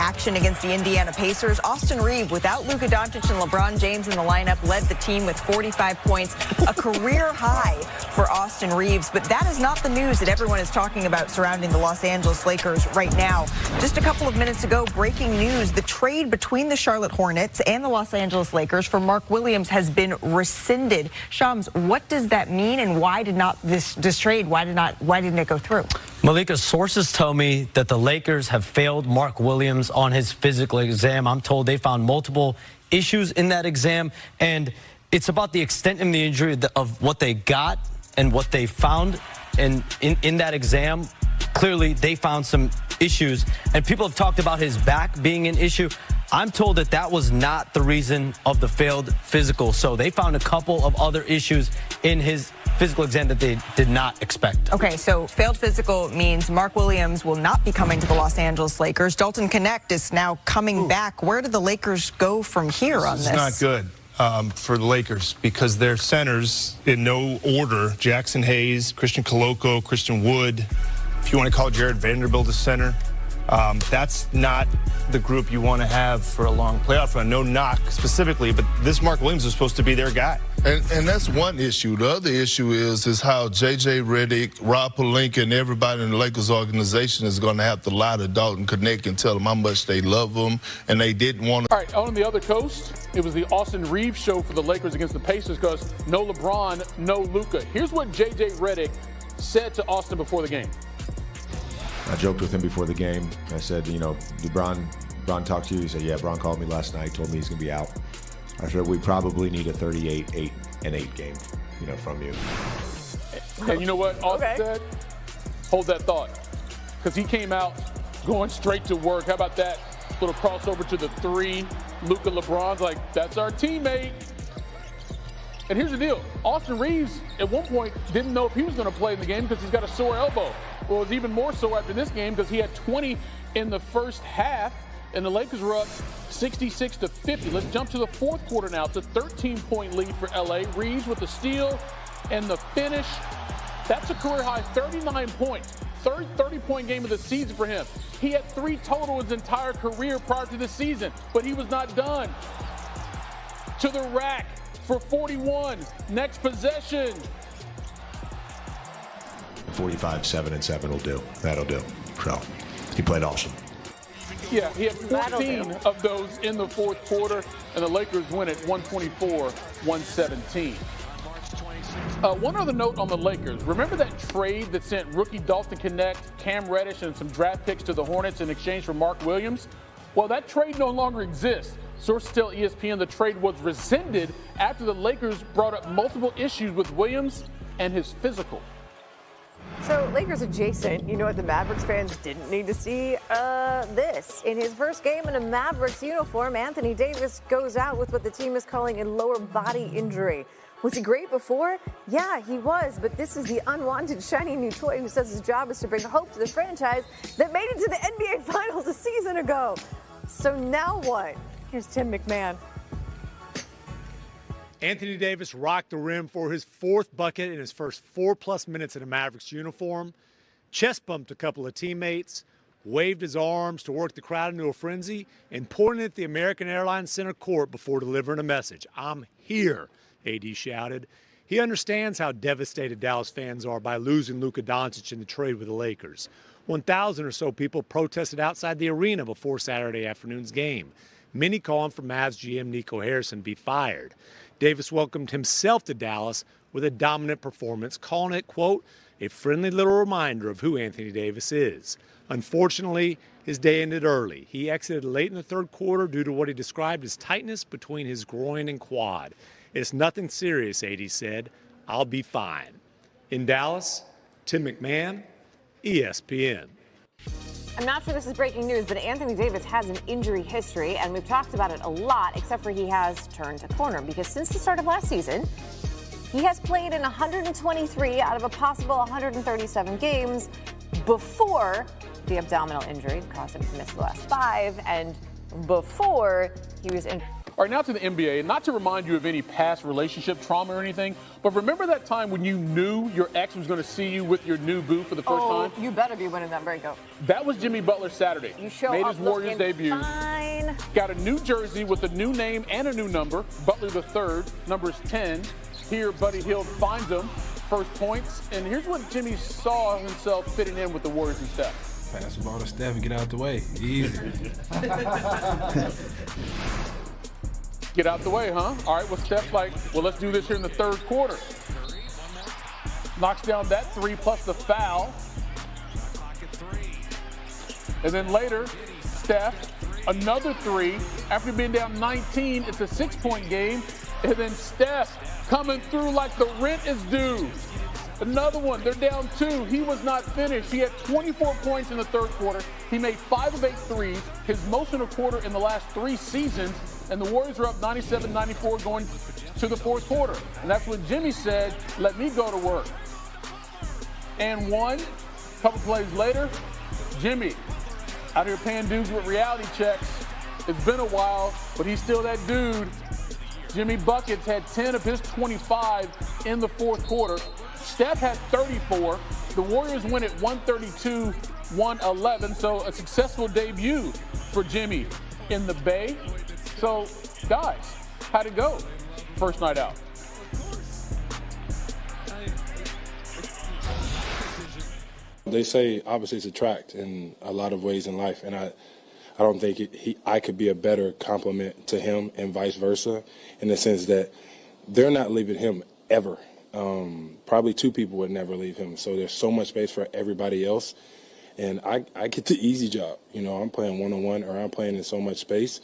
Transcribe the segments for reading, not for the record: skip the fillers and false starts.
action against the Indiana Pacers. Austin Reaves, without Luka Doncic and LeBron James in the lineup, led the team with 45 points, a career high for Austin Reaves. But that is not the news that everyone is talking about surrounding the Los Angeles Lakers right now. Just a couple of minutes ago, breaking news, the trade between the Charlotte Hornets and the Los Angeles Lakers for Mark Williams has been rescinded. Shams, what does that mean, and why did not this trade, why didn't it go through? Malika, sources tell me that the Lakers have failed Mark Williams on his physical exam. I'm told they found multiple issues in that exam, and it's about the extent of the injury of what they got and what they found. And in that exam, clearly they found some issues, and people have talked about his back being an issue. I'm told that that was not the reason of the failed physical. So they found a couple of other issues in his physical exam that they did not expect. Okay, so failed physical means Mark Williams will not be coming to the Los Angeles Lakers. Dalton Knecht is now coming back. Where do the Lakers go from here on this? It's not good for the Lakers because their centers, in no order, Jackson Hayes, Christian Coloco, Christian Wood, if you want to call Jared Vanderbilt a center, that's not the group you want to have for a long playoff run. No knock specifically, but this Mark Williams is supposed to be their guy. And that's one issue. The other issue is how J.J. Redick, Rob Pelinka, and everybody in the Lakers organization is going to have to lie to Dalton Knecht and tell him how much they love him, and they didn't want to. All right, on the other coast, it was the Austin Reaves show for the Lakers against the Pacers because no LeBron, no Luka. Here's what J.J. Redick said to Austin before the game. I joked with him before the game. I said, you know, did Bron talk to you? He said, yeah, Bron called me last night, told me he's going to be out. I said, we probably need a 38-8 game, you know, from you. And you know what Austin said? Hold that thought. Because he came out going straight to work. How about that little crossover to the three? Luka, LeBron's like, that's our teammate. And here's the deal. Austin Reaves, at one point, didn't know if he was going to play in the game because he's got a sore elbow. Well, it was even more so after this game because he had 20 in the first half, and the Lakers were up 66-50. Let's jump to the fourth quarter now. It's a 13-point lead for L.A. Reaves with the steal and the finish. That's a career-high 39 points. Third 30-point game of the season for him. He had 3 total his entire career prior to the season, but he was not done. To the rack for 41. Next possession. 45, 7, and 7 will do. That'll do. So he played awesome. Yeah, he had 14 of those in the fourth quarter, and the Lakers win it 124-117. One other note on the Lakers. Remember that trade that sent rookie Dalton Knecht, Cam Reddish, and some draft picks to the Hornets in exchange for Mark Williams? Well, that trade no longer exists. Sources tell ESPN the trade was rescinded after the Lakers brought up multiple issues with Williams and his physical. So, Lakers adjacent, you know what the Mavericks fans didn't need to see? This. In his first game in a Mavericks uniform, Anthony Davis goes out with what the team is calling a lower body injury. Was he great before? Yeah, he was, but this is the unwanted shiny new toy who says his job is to bring hope to the franchise that made it to the NBA Finals a season ago. So now what? Here's Tim McMahon. Anthony Davis rocked the rim for his 4th bucket in his first 4+ minutes in a Mavericks uniform, chest bumped a couple of teammates, waved his arms to work the crowd into a frenzy, and pointed at the American Airlines Center court before delivering a message. "I'm here," AD shouted. He understands how devastated Dallas fans are by losing Luka Doncic in the trade with the Lakers. 1,000 or so people protested outside the arena before Saturday afternoon's game. Many calling for Mavs GM Nico Harrison be fired. Davis welcomed himself to Dallas with a dominant performance, calling it, quote, a friendly little reminder of who Anthony Davis is. Unfortunately, his day ended early. He exited late in the third quarter due to what he described as tightness between his groin and quad. It's nothing serious, AD said. I'll be fine. In Dallas, Tim McMahon, ESPN. I'm not sure this is breaking news, but Anthony Davis has an injury history, and we've talked about it a lot, except for he has turned a corner, because since the start of last season, he has played in 123 out of a possible 137 games before the abdominal injury caused him to miss the last 5, and before he was in All right, now to the NBA. Not to remind you of any past relationship trauma or anything, but remember that time when you knew your ex was going to see you with your new boo for the first time? You better be winning that breakup. That was Jimmy Butler Saturday. You show Made up his Warriors debut. Fine. Got a new jersey with a new name and a new number. Butler the third, number is 10. Here, Buddy Hield finds him. First points. And here's what Jimmy saw himself fitting in with the Warriors and Steph. Pass the ball to Steph and get out the way. Easy. Get out the way, huh? All right, well, Steph's like, well, let's do this here in the third quarter. Knocks down that three plus the foul. And then later, Steph, another three. After being down 19, it's a 6-point game. And then Steph coming through like the rent is due. Another one, they're down 2. He was not finished. He had 24 points in the third quarter. He made 5 of 8 threes, his most in a quarter in the last 3 seasons. And the Warriors are up 97-94 going to the fourth quarter. And that's when Jimmy said, let me go to work. And one, a couple plays later, Jimmy out here paying dudes with reality checks. It's been a while, but he's still that dude. Jimmy Buckets had 10 of his 25 in the fourth quarter. Steph had 34. The Warriors win at 132-111. So a successful debut for Jimmy in the Bay. So, guys, how'd it go? First night out. They say opposites attract in a lot of ways in life, and I don't think I could be a better complement to him and vice versa, in the sense that they're not leaving him ever. Probably 2 people would never leave him, so there's so much space for everybody else, and I get the easy job. You know, I'm playing one-on-one, or I'm playing in so much space.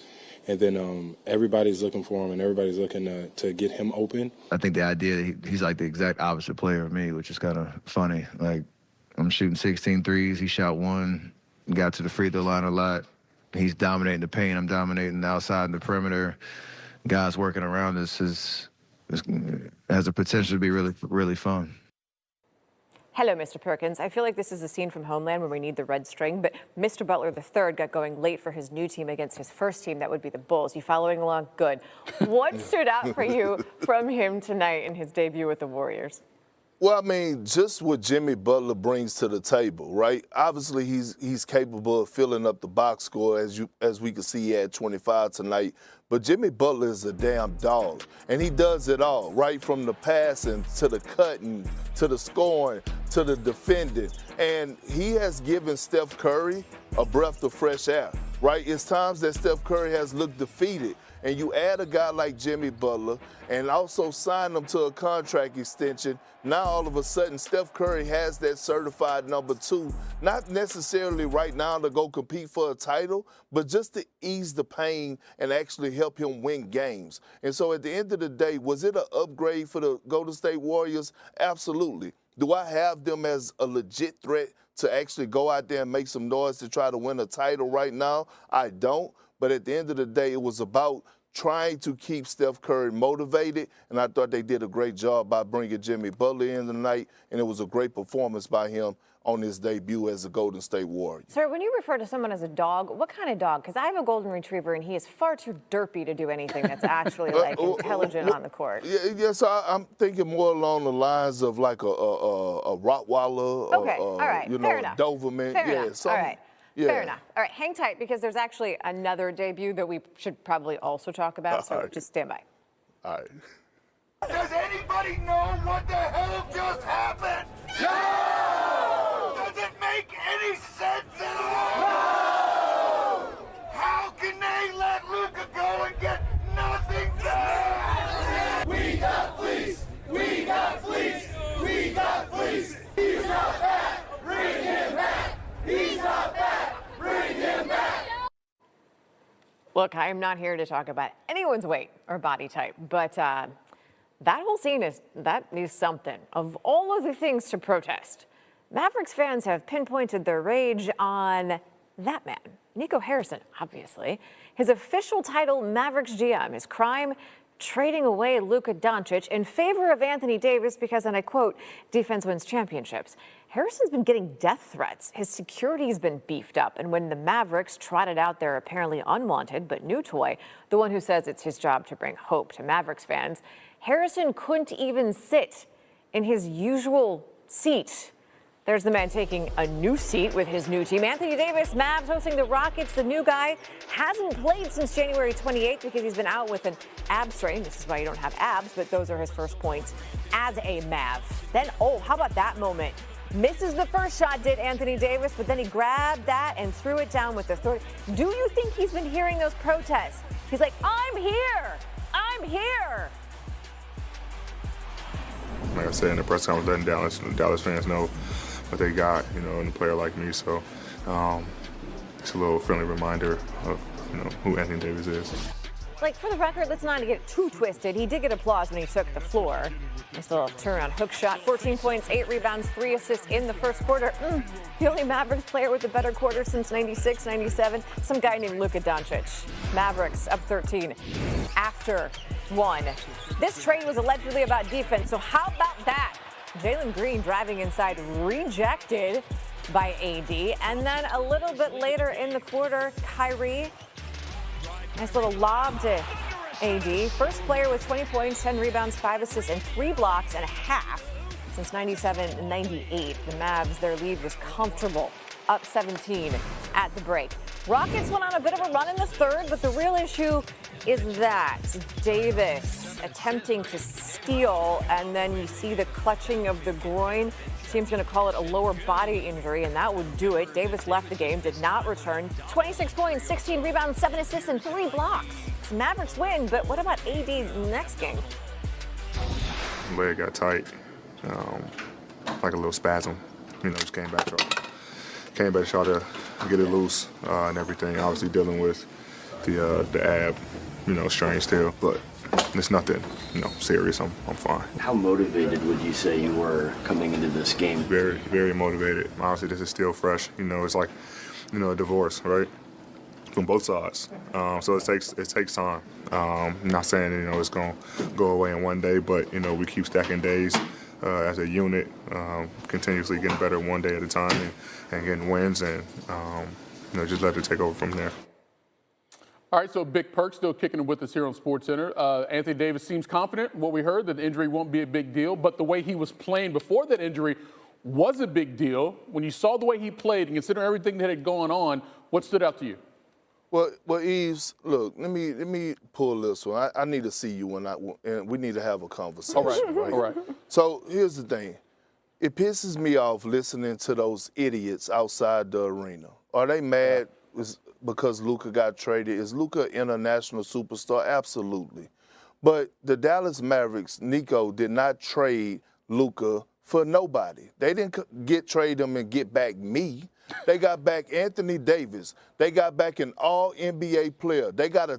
And then everybody's looking for him, and everybody's looking to get him open. I think the idea, he's like the exact opposite player of me, which is kind of funny. Like, I'm shooting 16 threes. He shot 1, got to the free throw line a lot. He's dominating the paint. I'm dominating the outside and the perimeter. Guys working around us has the potential to be really, really fun. Hello, Mr. Perkins. I feel like this is a scene from Homeland where we need the red string, but Mr. Butler III got going late for his new team against his first team. That would be the Bulls. You following along? Good. What stood out for you from him tonight in his debut with the Warriors? Well, I mean, just what Jimmy Butler brings to the table, right? Obviously, he's capable of filling up the box score, as we can see. He had 25 tonight. But Jimmy Butler is a damn dog, and he does it all, right from the passing to the cutting to the scoring to the defending. And he has given Steph Curry a breath of fresh air, right? It's times that Steph Curry has looked defeated. And you add a guy like Jimmy Butler and also sign him to a contract extension, now all of a sudden Steph Curry has that certified number 2, not necessarily right now to go compete for a title, but just to ease the pain and actually help him win games. And so at the end of the day, was it an upgrade for the Golden State Warriors? Absolutely. Do I have them as a legit threat to actually go out there and make some noise to try to win a title right now? I don't. But at the end of the day, it was about trying to keep Steph Curry motivated, and I thought they did a great job by bringing Jimmy Butler in tonight, and it was a great performance by him on his debut as a Golden State Warrior. Sir, when you refer to someone as a dog, what kind of dog? Because I have a golden retriever, and he is far too derpy to do anything that's actually like intelligent on the court. Yes, I'm thinking more along the lines of like a Rottweiler, okay, all right, you know, fair enough. Doberman. Fair yeah, enough. All right. Yeah. Fair enough. All right, hang tight because there's actually another debut that we should probably also talk about, so just stand by. All right. Does anybody know what the hell just happened? No! Does it make any sense at all? No! How can they let Luka go and get nothing back? We got fleeced! We got fleeced! We got fleeced! He's not back! Bring him back! He's not back! Bring him back! Look, I am not here to talk about anyone's weight or body type, but that whole scene is something. Of all of the things to protest, Mavericks fans have pinpointed their rage on that man, Nico Harrison, obviously. His official title, Mavericks GM. His crime, trading away Luka Doncic in favor of Anthony Davis because, and I quote, defense wins championships. Harrison's been getting death threats. His security's been beefed up. And when the Mavericks trotted out their apparently unwanted but new toy, the one who says it's his job to bring hope to Mavericks fans, Harrison couldn't even sit in his usual seat. There's the man taking a new seat with his new team. Anthony Davis, Mavs hosting the Rockets. The new guy hasn't played since January 28th because he's been out with an ab strain. This is why you don't have abs, but those are his first points as a Mav. Then, oh, how about that moment? Misses the first shot, did Anthony Davis, but then he grabbed that and threw it down with the third. Do you think he's been hearing those protests? He's like, I'm here. I'm here. Like I said in the press conference, letting Dallas fans know what they got, in a player like me. So it's a little friendly reminder of, who Anthony Davis is. Like, for the record, let's not get too twisted. He did get applause when he took the floor. Nice little turnaround hook shot, 14 points, 8 rebounds, 3 assists in the first quarter. The only Mavericks player with a better quarter since 96, 97, some guy named Luka Doncic. Mavericks up 13 after 1. This trade was allegedly about defense, so how about that? Jalen Green driving inside, rejected by AD. And then a little bit later in the quarter, Kyrie, nice little lob to AD. First player with 20 points, 10 rebounds, 5 assists, and 3 blocks and a half since 97-98. The Mavs, their lead was comfortable, up 17 at the break. Rockets went on a bit of a run in the third, but the real issue is that Davis attempting to steal, and then you see the clutching of the groin. The team's going to call it a lower body injury, and that would do it. Davis left the game, did not return. 26 points, 16 rebounds, 7 assists, and 3 blocks. The Mavericks win, but what about AD next game? Leg got tight, like a little spasm. Just came back to try to get it loose and everything. Obviously dealing with the ab, strain still, but it's nothing, serious. I'm fine. How motivated would you say you were coming into this game? Very, very motivated. Honestly, this is still fresh. It's like, a divorce, right? From both sides. So it takes time. I'm not saying, it's going to go away in one day, but, we keep stacking days as a unit, continuously getting better one day at a time and getting wins and, just let it take over from there. All right, so Big Perk still kicking it with us here on SportsCenter. Anthony Davis seems confident, what we heard, that the injury won't be a big deal, but the way he was playing before that injury was a big deal. When you saw the way he played and considering everything that had gone on, what stood out to you? Well, Eves, look, let me pull this one. I need to see you and we need to have a conversation. All right. So here's the thing. It pisses me off listening to those idiots outside the arena. Are they mad because Luka got traded? Is Luka an international superstar? Absolutely. But the Dallas Mavericks, Nico, did not trade Luka for nobody. They didn't trade him and get back me. They got back Anthony Davis. They got back an all-NBA player. They got a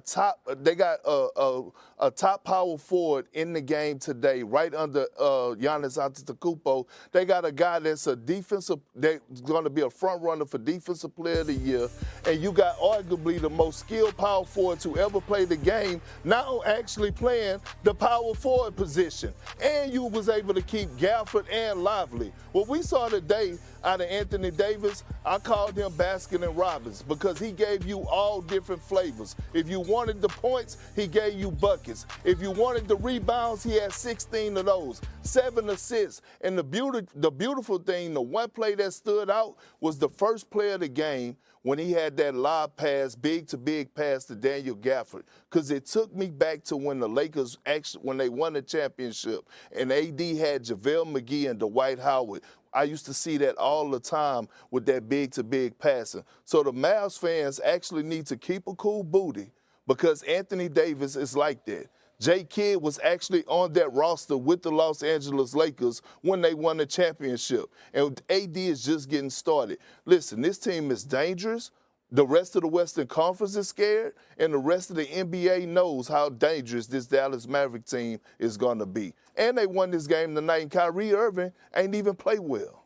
top power forward in the game today, right under Giannis Antetokounmpo. They got a guy that's that's going to be a front runner for Defensive Player of the Year. And you got arguably the most skilled power forward to ever play the game, now actually playing the power forward position. And you was able to keep Gafford and Lively. What we saw today out of Anthony Davis, I called him Baskin and Robbins because he gave you all different flavors. If you wanted the points, he gave you buckets. If you wanted the rebounds, he had 16 of those, 7 assists. And the beautiful thing, the one play that stood out was the first play of the game when he had that lob pass, big-to-big pass to Daniel Gafford, because it took me back to when the Lakers when they won the championship and AD had JaVale McGee and Dwight Howard. I used to see that all the time with that big-to-big passing. So the Mavs fans actually need to keep a cool booty because Anthony Davis is like that. Jay Kidd was actually on that roster with the Los Angeles Lakers when they won the championship. And AD is just getting started. Listen, this team is dangerous. The rest of the Western Conference is scared, and the rest of the NBA knows how dangerous this Dallas Maverick team is going to be. And they won this game tonight, and Kyrie Irving ain't even play well.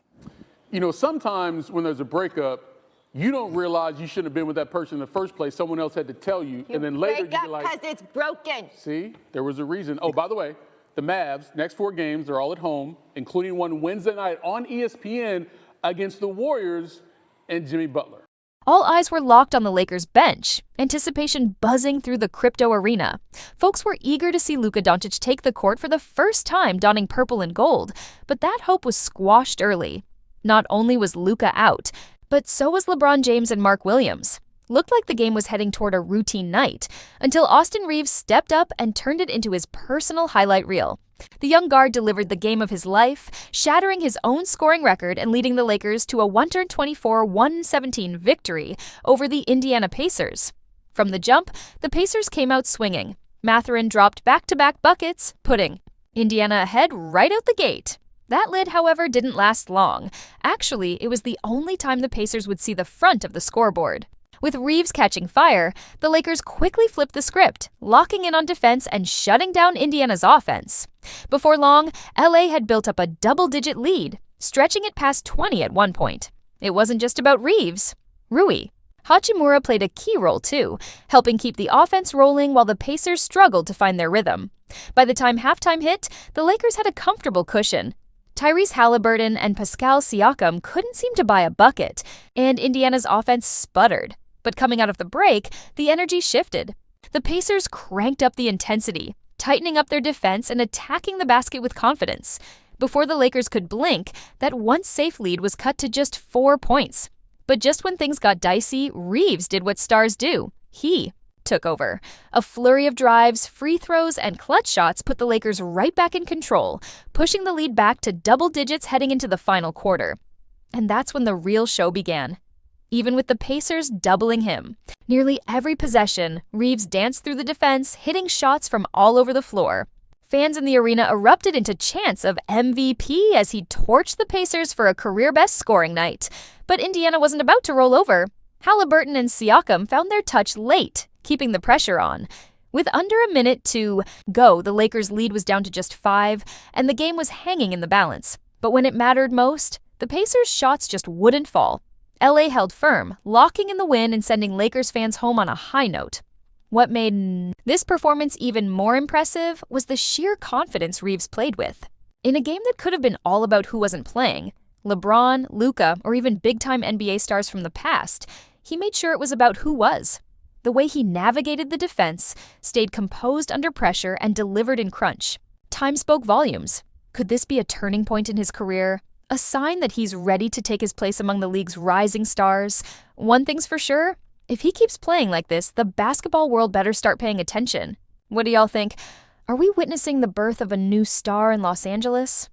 Sometimes when there's a breakup, you don't realize you shouldn't have been with that person in the first place. Someone else had to tell you. And then later you be like, because it's broken. see, there was a reason. Oh, by the way, the Mavs, next 4 games, they're all at home, including one Wednesday night on ESPN against the Warriors and Jimmy Butler. All eyes were locked on the Lakers' bench, anticipation buzzing through the crypto arena. Folks were eager to see Luka Doncic take the court for the first time donning purple and gold, but that hope was squashed early. Not only was Luka out, but so was LeBron James and Mark Williams. Looked like the game was heading toward a routine night, until Austin Reaves stepped up and turned it into his personal highlight reel. The young guard delivered the game of his life, shattering his own scoring record and leading the Lakers to a 124-117 victory over the Indiana Pacers. From the jump, the Pacers came out swinging. Mathurin dropped back-to-back buckets, putting Indiana ahead right out the gate. That lead, however, didn't last long. Actually, it was the only time the Pacers would see the front of the scoreboard. With Reaves catching fire, the Lakers quickly flipped the script, locking in on defense and shutting down Indiana's offense. Before long, LA had built up a double-digit lead, stretching it past 20 at one point. It wasn't just about Reaves. Rui Hachimura played a key role too, helping keep the offense rolling while the Pacers struggled to find their rhythm. By the time halftime hit, the Lakers had a comfortable cushion. Tyrese Halliburton and Pascal Siakam couldn't seem to buy a bucket, and Indiana's offense sputtered. But coming out of the break, the energy shifted. The Pacers cranked up the intensity, tightening up their defense and attacking the basket with confidence. Before the Lakers could blink, that once safe lead was cut to just 4 points. But just when things got dicey, Reaves did what stars do. He took over. A flurry of drives, free throws, and clutch shots put the Lakers right back in control, pushing the lead back to double digits heading into the final quarter. And that's when the real show began. Even with the Pacers doubling him. Nearly every possession, Reaves danced through the defense, hitting shots from all over the floor. Fans in the arena erupted into chants of MVP as he torched the Pacers for a career-best scoring night. But Indiana wasn't about to roll over. Halliburton and Siakam found their touch late, keeping the pressure on. With under a minute to go, the Lakers' lead was down to just 5, and the game was hanging in the balance. But when it mattered most, the Pacers' shots just wouldn't fall. LA held firm, locking in the win and sending Lakers fans home on a high note. What made this performance even more impressive was the sheer confidence Reaves played with. In a game that could have been all about who wasn't playing, LeBron, Luka, or even big-time NBA stars from the past, he made sure it was about who was. The way he navigated the defense, stayed composed under pressure, and delivered in crunch. Time spoke volumes. Could this be a turning point in his career? A sign that he's ready to take his place among the league's rising stars? One thing's for sure, if he keeps playing like this, the basketball world better start paying attention. What do y'all think? Are we witnessing the birth of a new star in Los Angeles?